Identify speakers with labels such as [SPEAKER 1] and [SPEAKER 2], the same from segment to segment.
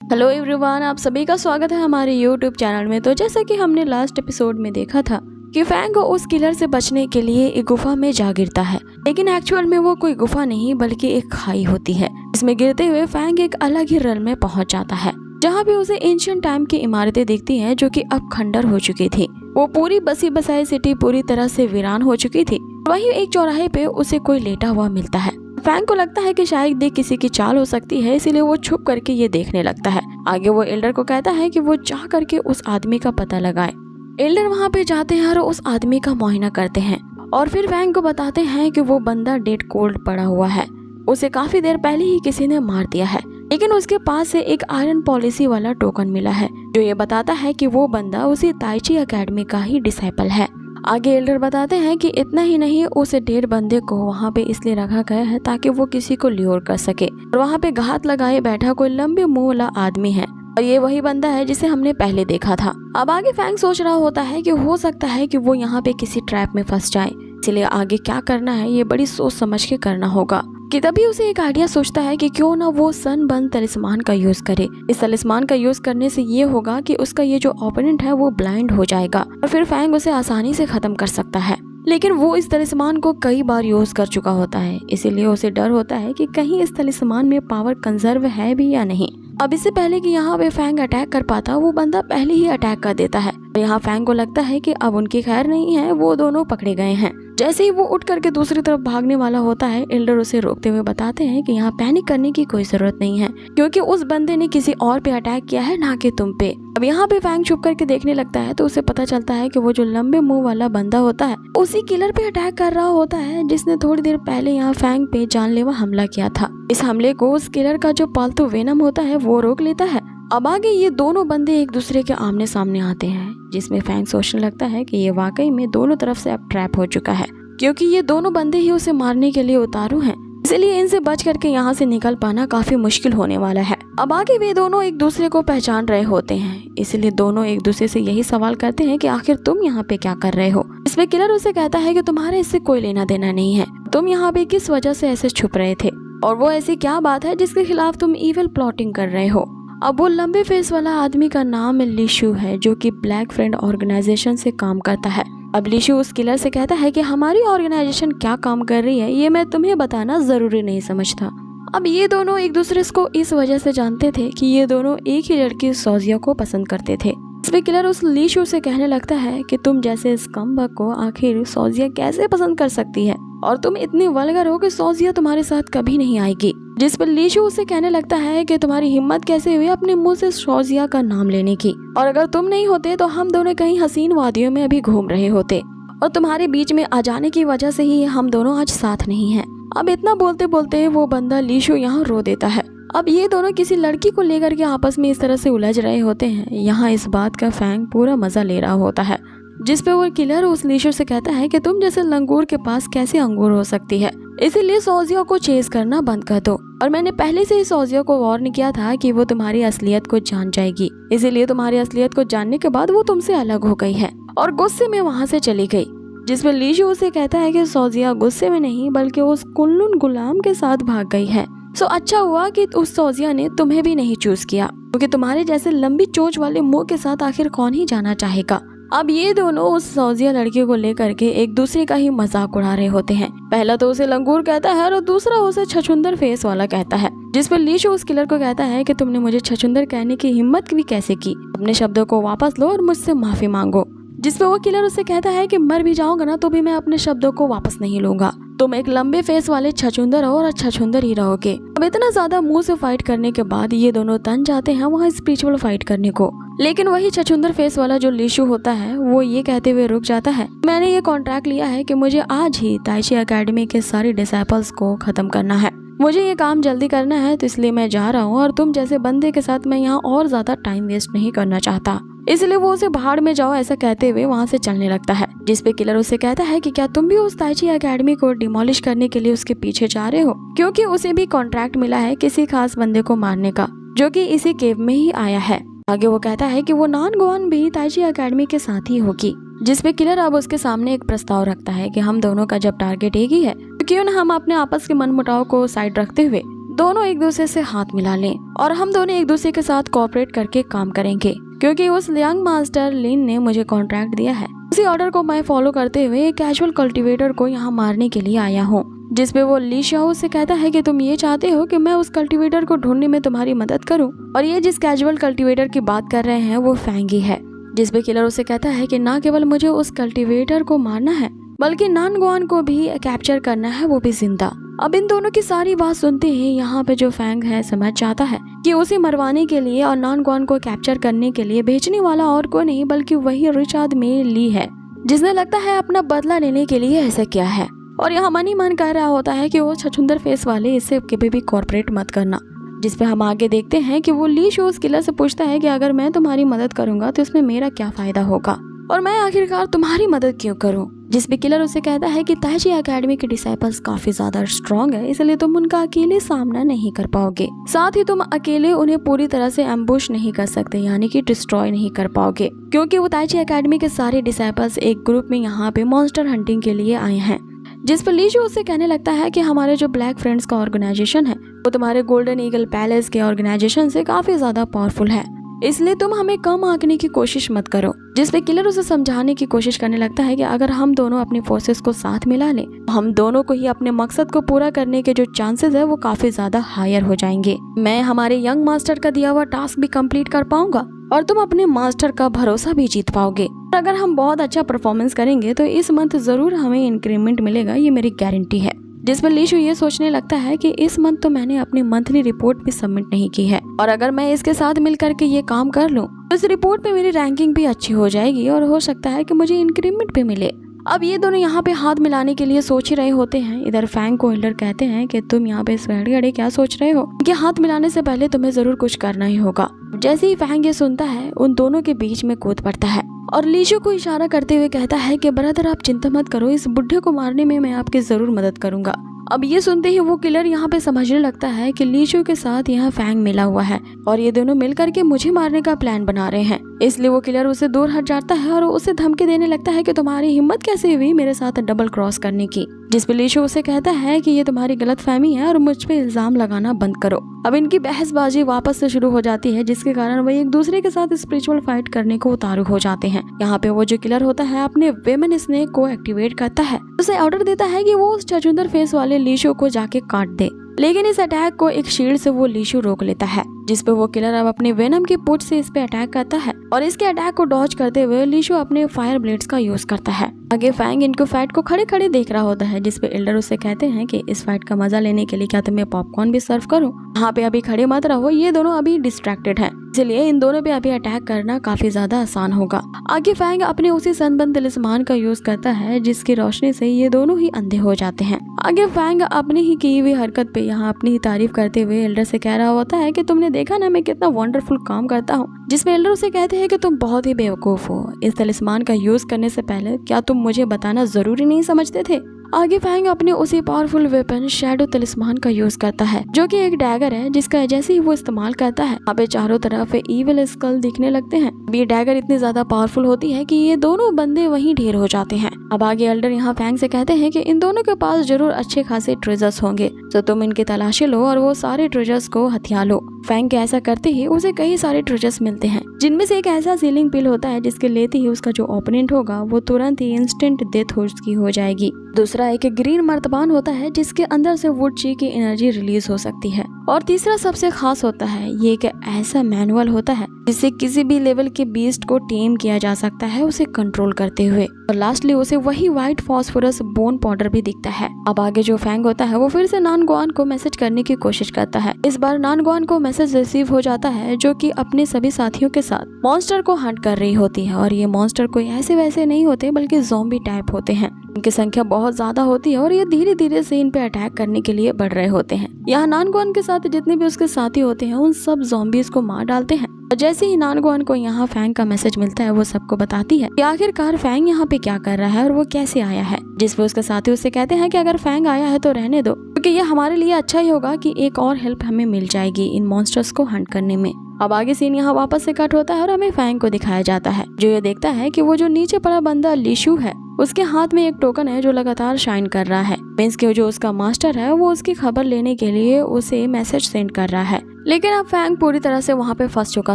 [SPEAKER 1] Hello everyone, आप सभी का स्वागत है हमारे यूट्यूब चैनल में। तो जैसा कि हमने लास्ट एपिसोड में देखा था कि फैंग उस किलर से बचने के लिए एक गुफा में जा गिरता है, लेकिन एक्चुअल में वो कोई गुफा नहीं बल्कि एक खाई होती है। इसमें गिरते हुए फैंग एक अलग ही रल में पहुंच जाता है, जहाँ पे उसे एंशिएंट टाइम की इमारतें दिखती हैं जो कि अब खंडर हो चुकी थी। वो पूरी बसी बसाई सिटी पूरी तरह से वीरान हो चुकी थी। वहीं एक चौराहे पे उसे कोई लेटा हुआ मिलता है। फैंग को लगता है कि शायद ये किसी की चाल हो सकती है, इसीलिए वो छुप करके ये देखने लगता है। आगे वो एल्डर को कहता है कि वो चाह करके उस आदमी का पता लगाए। एल्डर वहाँ पे जाते हैं और उस आदमी का मुआयना करते हैं और फिर फैंग को बताते हैं कि वो बंदा डेड कोल्ड पड़ा हुआ है। उसे काफी देर पहले ही किसी ने मार दिया है, लेकिन उसके पास से एक आयरन पॉलिसी वाला टोकन मिला है जो ये बताता है कि वो बंदा उसी ताइची एकेडमी का ही डिसाइपल है। आगे एल्डर बताते हैं कि इतना ही नहीं, उस डेड बंदे को वहाँ पे इसलिए रखा गया है ताकि वो किसी को ल्योर कर सके। और वहाँ पे घात लगाए बैठा कोई लंबे मुंह वाला आदमी है और ये वही बंदा है जिसे हमने पहले देखा था। अब आगे फैंग सोच रहा होता है कि हो सकता है कि वो यहाँ पे किसी ट्रैप में फंस जाए, इसलिए आगे क्या करना है ये बड़ी सोच समझ के करना होगा। कि तभी उसे एक आइडिया सोचता है कि क्यों ना वो सन बन तलिस्मान का यूज करे। इस तलिस्मान का यूज करने से ये होगा कि उसका ये जो ओपोनेंट है वो ब्लाइंड हो जाएगा और फिर फैंग उसे आसानी से खत्म कर सकता है। लेकिन वो इस तलिस्मान को कई बार यूज कर चुका होता है, इसीलिए उसे डर होता है कि कहीं इस तलिस्मान में पावर कंजर्व है भी या नहीं। अब इससे पहले कि यहाँ पे फैंग अटैक कर पाता, वो बंदा पहले ही अटैक कर देता है। यहाँ फैंग को लगता है कि अब उनकी खैर नहीं है, वो दोनों पकड़े गए हैं। जैसे ही वो उठ करके दूसरी तरफ भागने वाला होता है, एल्डर उसे रोकते हुए बताते हैं कि यहाँ पैनिक करने की कोई जरूरत नहीं है, क्योंकि उस बंदे ने किसी और पे अटैक किया है, ना कि तुम पे। अब यहाँ पे फैंग छुप करके देखने लगता है तो उसे पता चलता है कि वो जो लंबे मुंह वाला बंदा होता है उसी किलर पे अटैक कर रहा होता है जिसने थोड़ी देर पहले यहाँ फैंग पे जानलेवा हमला किया था। इस हमले को उस किलर का जो पालतू वेनम होता है वो रोक लेता है। अब आगे ये दोनों बंदे एक दूसरे के आमने सामने आते हैं, जिसमें फैंग सोचने लगता है कि ये वाकई में दोनों तरफ से अब ट्रैप हो चुका है, क्योंकि ये दोनों बंदे ही उसे मारने के लिए उतारू हैं। इसलिए इनसे बच करके यहाँ से निकल पाना काफी मुश्किल होने वाला है। अब आगे वे दोनों एक दूसरे को पहचान रहे होते हैं, इसलिए दोनों एक दूसरे से यही सवाल करते हैं कि आखिर तुम यहाँ पे क्या कर रहे हो। इसमें किलर उसे कहता है कि तुम्हारे इससे कोई लेना देना नहीं है, तुम यहाँ पे किस वजह से ऐसे छुप रहे थे और वो ऐसी क्या बात है जिसके खिलाफ तुम इविल प्लॉटिंग कर रहे हो। अब वो लंबे फेस वाला आदमी का नाम लिशु है, जो कि ब्लैक फ्रेंड ऑर्गेनाइजेशन से काम करता है। अब लिशु उस किलर से कहता है कि हमारी ऑर्गेनाइजेशन क्या काम कर रही है ये मैं तुम्हें बताना जरूरी नहीं समझता। अब ये दोनों एक दूसरे को इस वजह से जानते थे कि ये दोनों एक ही लड़की सोजिया को पसंद करते थे। इसमें किलर उस लिशु से कहने लगता है कि तुम जैसे स्कम्बग को आखिर सोजिया कैसे पसंद कर सकती है, और तुम इतनी वल्गर हो कि सोजिया तुम्हारे साथ कभी नहीं आएगी। जिस पर लिशु उसे कहने लगता है कि तुम्हारी हिम्मत कैसे हुई अपने मुंह से सोजिया का नाम लेने की, और अगर तुम नहीं होते तो हम दोनों कहीं हसीन वादियों में अभी घूम रहे होते, और तुम्हारे बीच में आ जाने की वजह से ही हम दोनों आज साथ नहीं हैं। अब इतना बोलते बोलते वो बंदा लिशु यहाँ रो देता है। अब ये दोनों किसी लड़की को लेकर के आपस में इस तरह से उलझ रहे होते हैं। यहाँ इस बात का फैंग पूरा मजा ले रहा होता है, जिस पे वो किलर उस लिशु से कहता है कि तुम जैसे लंगूर के पास कैसे अंगूर हो सकती है, इसीलिए सोजिया को चेज करना बंद कर दो। और मैंने पहले से ही सोजिया को वार्न किया था कि वो तुम्हारी असलियत को जान जाएगी, इसीलिए तुम्हारी असलियत को जानने के बाद वो तुमसे अलग हो गई है और गुस्से में वहाँ से चली गई। जिसमें लिशु उसे कहता है कि सोजिया गुस्से में नहीं बल्कि उस कुल्लून गुलाम के साथ भाग गई है। सो अच्छा हुआ कि उस सोजिया ने तुम्हें भी नहीं चूज किया, क्योंकि तुम्हारे जैसे लंबी चोंच वाले मुंह के साथ आखिर कौन ही जाना चाहेगा। अब ये दोनों उस सोजिया लड़की को लेकर के एक दूसरे का ही मजाक उड़ा रहे होते हैं। पहला तो उसे लंगूर कहता है और दूसरा उसे छछुंदर फेस वाला कहता है, जिस पर लिशु उस किलर को कहता है कि तुमने मुझे छछुंदर कहने की हिम्मत भी कैसे की, अपने शब्दों को वापस लो और मुझसे माफी मांगो। जिस पे वो किलर उसे कहता है कि मर भी जाऊंगा ना तो भी मैं अपने शब्दों को वापस नहीं लूंगा, तुम एक लंबे फेस वाले छछुंदर हो और छछुंदर ही रहोगे। अब इतना ज्यादा मुंह से फाइट करने के बाद ये दोनों तन जाते हैं वहाँ स्पिरिचुअल फाइट करने को, लेकिन वही छछुंदर फेस वाला जो लिशु होता है वो ये कहते हुए रुक जाता है, मैंने ये कॉन्ट्रैक्ट लिया है कि मुझे आज ही ताइची एकेडमी के सारे डिसाइपल्स को खत्म करना है, मुझे ये काम जल्दी करना है, तो इसलिए मैं जा रहा हूँ और तुम जैसे बंदे के साथ मैं यहाँ और ज्यादा टाइम वेस्ट नहीं करना चाहता, इसलिए वो उसे भाड़ में जाओ ऐसा कहते हुए वहाँ से चलने लगता है। जिस पे किलर उसे कहता है कि क्या तुम भी उस ताइची एकेडमी को डिमोलिश करने के लिए उसके पीछे जा रहे हो, क्योंकि उसे भी कॉन्ट्रैक्ट मिला है किसी खास बंदे को मारने का जो कि इसी केव में ही आया है। आगे वो कहता है कि वो नान गोवान भी ताइची एकेडमी के साथ ही होगी, जिस पे किलर अब उसके सामने एक प्रस्ताव रखता है कि हम दोनों का जब टारगेट एक ही है तो क्यों न हम अपने आपस के मनमुटाव को साइड रखते हुए दोनों एक दूसरे से हाथ मिला लें और हम दोनों एक दूसरे के साथ कोऑपरेट करके काम करेंगे, क्योंकि उस यंग मास्टर लिन ने मुझे कॉन्ट्रैक्ट दिया है। उसी ऑर्डर को मैं फॉलो करते हुए एक कैजुअल कल्टीवेटर को यहाँ मारने के लिए आया हूँ। जिसपे वो ली शाओ से कहता है कि तुम ये चाहते हो कि मैं उस कल्टीवेटर को ढूंढने में तुम्हारी मदद करूं, और ये जिस कैजुअल कल्टीवेटर की बात कर रहे हैं वो फैंगी है। जिसपे किलर उसे कहता है कि ना केवल मुझे उस कल्टीवेटर को मारना है बल्कि नानगुआन को भी कैप्चर करना है, वो भी जिंदा। अब इन दोनों की सारी बात सुनते ही यहाँ पे जो फैंग है समझ जाता है कि उसे मरवाने के लिए और नानगुआन को कैप्चर करने के लिए भेजने वाला और कोई नहीं बल्कि वही रिचार्ड मे ली है, जिसने लगता है अपना बदला लेने के लिए ऐसा किया है। और यहाँ मन ही मन कह रहा होता है कि वो छछुंदर फेस वाले इससे कभी भी कॉर्पोरेट मत करना। जिसपे हम आगे देखते हैं कि वो ली शो उस किलर से पूछता है कि अगर मैं तुम्हारी मदद करूंगा तो इसमें मेरा क्या फायदा होगा और मैं आखिरकार तुम्हारी मदद क्यों करूं। जिसपे किलर उसे कहता है कि ताइची एकेडमी के डिसाइपल्स काफी ज्यादा स्ट्रॉन्ग है, इसलिए तुम उनका अकेले सामना नहीं कर पाओगे। साथ ही तुम अकेले उन्हें पूरी तरह से एम्बुश नहीं कर सकते, यानी कि डिस्ट्रॉय नहीं कर पाओगे, क्योंकि वो ताइची एकेडमी के सारे डिसाइपल्स एक ग्रुप में यहाँ पे मॉन्स्टर हंटिंग के लिए आए हैं। जिस पर लीशु उससे कहने लगता है कि हमारे जो ब्लैक फ्रेंड्स का ऑर्गेनाइजेशन है वो तुम्हारे गोल्डन ईगल पैलेस के ऑर्गेनाइजेशन से काफी ज्यादा पावरफुल है, इसलिए तुम हमें कम आंकने की कोशिश मत करो। जिस पे किलर उसे समझाने की कोशिश करने लगता है कि अगर हम दोनों अपनी फोर्सेस को साथ मिला लें, हम दोनों को ही अपने मकसद को पूरा करने के जो चांसेस है वो काफी ज्यादा हायर हो जाएंगे। मैं हमारे यंग मास्टर का दिया हुआ टास्क भी कंप्लीट कर पाऊंगा और तुम अपने मास्टर का भरोसा भी जीत पाओगे। अगर हम बहुत अच्छा परफॉर्मेंस करेंगे तो इस मंथ जरूर हमें इंक्रीमेंट मिलेगा, ये मेरी गारंटी है। जिस पर लीशु ये सोचने लगता है कि इस मंथ तो मैंने अपनी मंथली रिपोर्ट भी सबमिट नहीं की है, और अगर मैं इसके साथ मिल करके ये काम कर लूं तो इस रिपोर्ट में मेरी रैंकिंग भी अच्छी हो जाएगी और हो सकता है कि मुझे इंक्रीमेंट भी मिले। अब ये दोनों यहाँ पे हाथ मिलाने के लिए सोच ही रहे होते हैं। इधर फैंग को एल्डर कहते हैं कि तुम यहाँ पे अड़े क्या सोच रहे हो कि हाथ मिलाने से पहले तुम्हें जरूर कुछ करना ही होगा। जैसे ही फैंग ये सुनता है उन दोनों के बीच में कूद पड़ता है और लीशु को इशारा करते हुए कहता है कि ब्रदर आप चिंता मत करो, इस बुढ़े को मारने में मैं आपकी जरूर मदद करूंगा। अब ये सुनते ही वो किलर यहाँ पे समझने लगता है कि लीशु के साथ यहाँ फैंग मिला हुआ है और ये दोनों मिल करके मुझे मारने का प्लान बना रहे हैं। इसलिए वो किलर उसे दूर हट जाता है और उसे धमकी देने लगता है कि तुम्हारी हिम्मत कैसे हुई मेरे साथ डबल क्रॉस करने की। जिस पे लीशु उसे कहता है कि ये तुम्हारी गलतफहमी है और मुझ पे इल्जाम लगाना बंद करो। अब इनकी बहसबाजी वापस से शुरू हो जाती है, जिसके कारण वो एक दूसरे के साथ स्पिरिचुअल फाइट करने को उतारू हो जाते हैं। यहाँ पे वो जो किलर होता है अपने वेमन स्नेक को एक्टिवेट करता है, उसे ऑर्डर देता है कि वो उस छछूंदर फेस वाले लीशु को जाके काट दे, लेकिन इस अटैक को एक शील्ड से वो लीशु रोक लेता है। जिस पे वो किलर अब अपने वेनम की पूंछ से इस पे अटैक करता है और इसके अटैक को डॉज करते हुए लीशु अपने फायर ब्लेड्स का यूज करता है। आगे फैंग इनको फाइट को खड़े खड़े देख रहा होता है, जिस पे एल्डर उससे कहते हैं कि इस फाइट का मजा लेने के लिए क्या तुम्हें पॉपकॉर्न भी सर्व करूं? यहाँ पे अभी खड़े मत रहो, ये दोनों अभी डिस्ट्रैक्टेड हैं, इसलिए इन दोनों पे अभी अटैक करना काफी ज्यादा आसान होगा। आगे फैंग अपने उसी सनबर्न तलिस्मान का यूज करता है, जिसकी रोशनी से ये दोनों ही अंधे हो जाते हैं। आगे फैंग अपनी ही की हुई हरकत पे यहाँ अपनी ही तारीफ करते हुए एल्डर से कह रहा होता है कि तुमने देखा ना मैं कितना वंडरफुल काम करता हूँ। जिसमें एल्डर उसे कहते हैं कि तुम बहुत ही बेवकूफ हो, इस तलिस्मान का यूज करने से पहले क्या तुम मुझे बताना जरूरी नहीं समझते थे? आगे फैंग अपने उसी पावरफुल वेपन शैडो तलिस्मान का यूज करता है, जो कि एक डैगर है, जिसका जैसे ही वो इस्तेमाल करता है यहाँ पे चारों तरफ ईविल स्कल दिखने लगते हैं। ये डैगर इतनी ज्यादा पावरफुल होती है कि ये दोनों बंदे वहीं ढेर हो जाते हैं। अब आगे एल्डर यहाँ फैंग से कहते हैं कि इन दोनों के पास जरूर अच्छे खासे ट्रेजर्स होंगे, तो तुम इनकी तलाशी लो और वो सारे ट्रेजर्स को हथिया लो। फैंग के ऐसा करते ही उसे कई सारे ट्रेजर्स मिलते हैं, जिनमें से एक ऐसा सीलिंग पिल होता है जिसके लेते ही उसका जो ओपोनेंट होगा वो तुरंत ही इंस्टेंट डेथ उसकी हो जाएगी। दूसरा एक ग्रीन मर्तबान होता है, जिसके अंदर से वुड ची की एनर्जी रिलीज हो सकती है। और तीसरा सबसे खास होता है, ये एक ऐसा मैनुअल होता है जिससे किसी भी लेवल के बीस्ट को टेम किया जा सकता है उसे कंट्रोल करते हुए। और लास्टली उसे वही व्हाइट फॉस्फोरस बोन पाउडर भी दिखता है। अब आगे जो फैंग होता है वो फिर से नानगुआन को मैसेज करने की कोशिश करता है। इस बार नानगुआन को मैसेज रिसीव हो जाता है, जो कि अपने सभी साथियों के साथ मॉन्स्टर को हंट कर रही होती है। और ये मॉन्स्टर कोई ऐसे वैसे नहीं होते, बल्कि ज़ॉम्बी टाइप होते हैं। इनकी संख्या बहुत ज्यादा होती है और ये धीरे धीरे से इन पे अटैक करने के लिए बढ़ रहे होते हैं। यहाँ नानगुआन के साथ जितने भी उसके साथी होते हैं उन सब ज़ॉम्बीज को मार डालते हैं। और जैसे ही नानगुआन को यहाँ फैंग का मैसेज मिलता है वो सबको बताती है कि आखिरकार फैंग यहाँ पे क्या कर रहा है और वो कैसे आया है। जिसपे उसके साथी उससे कहते हैं कि अगर फैंग आया है तो रहने दो, क्योंकि ये हमारे लिए अच्छा ही होगा कि एक और हेल्प हमें मिल जाएगी इन मॉन्स्टर्स को हंट करने में। अब आगे सीन यहाँ वापस से कट होता है और हमें फैंग को दिखाया जाता है, जो ये देखता है कि वो जो नीचे पड़ा बंदा लीशु है उसके हाथ में एक टोकन है जो लगातार शाइन कर रहा है। मींस के जो उसका मास्टर है वो उसकी खबर लेने के लिए उसे मैसेज सेंड कर रहा है। लेकिन अब फैंग पूरी तरह से वहाँ पे फंस चुका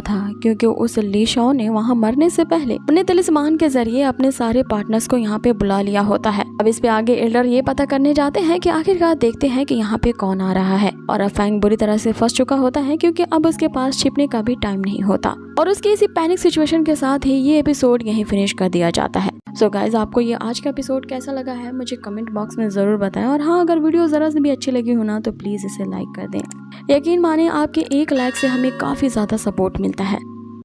[SPEAKER 1] था, क्योंकि उस ली शाओ ने वहाँ मरने से पहले अपने तिलिस्मान के जरिए अपने सारे पार्टनर्स को यहाँ पे बुला लिया होता है। अब इस पे आगे एल्डर ये पता करने जाते हैं कि आखिरकार देखते हैं कि यहाँ पे कौन आ रहा है। और अब फैंग बुरी तरह से फंस चुका होता है, क्योंकि अब उसके पास छिपने का भी टाइम नहीं होता। और उसकी इसी पैनिक सिचुएशन के साथ ही ये एपिसोड यहीं फिनिश कर दिया जाता है। सो गाइज, आपको ये आज का एपिसोड कैसा लगा है मुझे कमेंट बॉक्स में जरूर बताएं। और हाँ, अगर वीडियो जरा से भी अच्छी लगी हो ना तो प्लीज इसे लाइक कर दें। यकीन माने आपके एक लाइक से हमें काफी ज्यादा सपोर्ट मिलता है।